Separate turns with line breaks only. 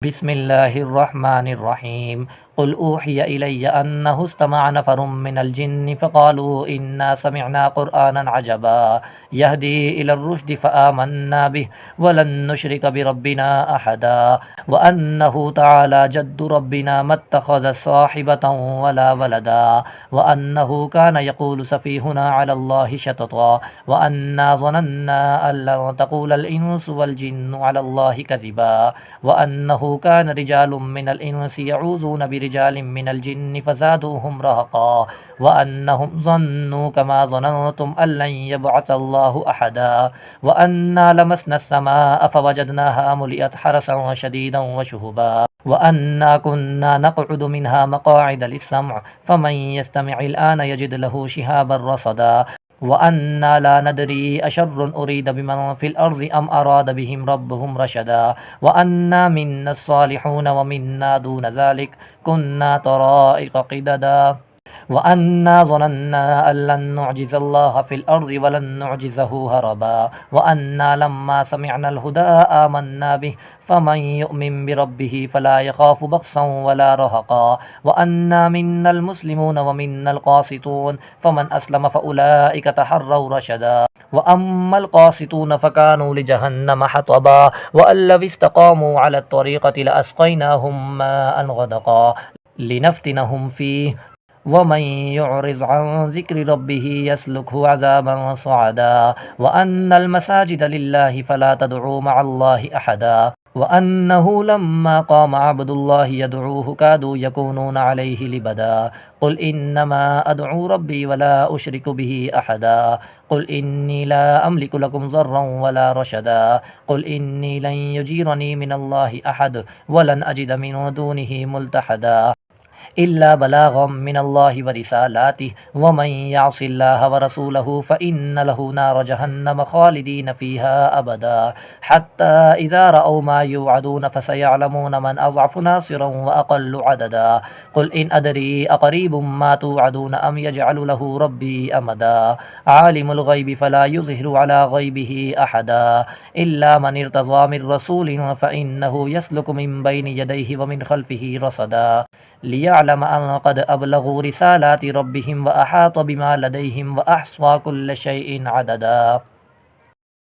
बिस्मिल्लाहिर्रहमानिर्रहीम क़ुल ऊहिय इलय्या अन्नहु इस्तमअ नफ़रुम मिनल जिन्नि फ़क़ालू इन्ना समिअना क़ुरआनन अजबा यहदी इलर रुश्दि फ़आमन्ना बिहि वलन नुश्रिक बिरब्बिना अहदा व अन्नहु तआला जद्दु रब्बिना मत्तख़ज़ साहिबतन वला वलदा व अन्नहु कान यक़ूलु सफ़ीहुना अलल्लाहि शतता व अन्ना ज़नन्ना अल्लन तक़ूलल इंसु वल जिन्नु अलल्लाहि कज़िबा व अन्नहु कान रिजालुम मिनल इंसि यऊज़ून बिरिजालिम मिनल जिन्नि फ़ज़ादूहुम रहक़ा व अन्नहुम ज़न्नू कमा ज़ननतुम अल्लन यबअसल्लाहु अहदा व अन्ना लमस्नस समाअ फ़वजदनाहा मुलिअत हरसन शदीदन व शुहुबा व अन्ना कुन्ना नक़उदु मिन्हा मक़ाइद लिस्समअ फ़मन यस्तमि'िल आन यजिद लहु शिहाबन रसदा व अन्ना ला नदरी अशर्रुन उरीद बिमन फ़िल अर्ज़ि अम अराद बिहिम रब्बुहुम रशदा व अन्ना मिन्नस सालिहून व मिन्ना दून ज़ालिक कुन्ना तराइक़ क़िददा व अन्ना ज़नन्ना अल्लन नुअजिज़ल्लाह फ़िल अर्ज़ि वलन नुअजिज़हु हरबा व अन्ना लम्मा समिअनल हुदा आमन्ना बिहि फ़मन युअमिन बिरब्बिहि फ़ला यख़ाफ़ु बख़्सन वला रहक़ा व अन्ना मिन्नल मुस्लिमून व मिन्नल क़ासितून फ़मन अस्लम फ़उलाइक तहर्रव रशदा व अम्मल क़ासितून फ़कानू लिजहन्नम हतबा व अल्लव इस्तक़ामू अलत तरीक़ति लअस्क़यनाहुम माअन गदक़ा लिनफ़्तिनहुम फ़ीह वमन युअरिज़ अन ज़िक्रि रब्बिहि यसलुकहु अज़ाबन सअदा व अन्नल मसाजिद लिल्लाहि फ़ला तदउ मअल्लाहि अहदा व अन्नहु लम्मा क़ाम अब्दुल्लाहि यदऊहु कादू यकूनून अलैहि लिबदा क़ुल इन्नमा अदउ रब्बी वला उशरिकु बिहि अहदा क़ुल इन्नी ला अमलिकु लकुम ज़र्रन वला रशदा क़ुल इन्नी लन युजीरनी मिनल्लाहि अहद वलन अजिद मिन दूनिहि मुल्तहदा इल्ला बलागम मिनल्लाहि व रिसालातिहि व मन यअसिल्लाह व रसूलहु फ़इन्न लहु नार जहन्नम ख़ालिदीन फ़ीहा अबदा हत्ता इज़ा रअव मा युअदून फ़सयअलमून मन अज़अफ़ु नासिरन व अक़ल्लु अददा क़ुल इन अदरी अक़रीबुम मा तुअदून अम यजअलु लहु रब्बी अमदा आलिमुल ग़ैबि फ़ला युज़हिरु अला ग़ैबिहि अहदा इल्ला मन इर्तज़ा मिन रसूलिन फ़इन्नहु यसलुकु मिन बैनि यदैहि व मिन ख़ल्फ़िहि रसदा लियअलम अन क़द अबलगू रिसालाति रब्बिहिम व अहात बिमा लदैहिम व अहसा कुल्ल शैइन अददा।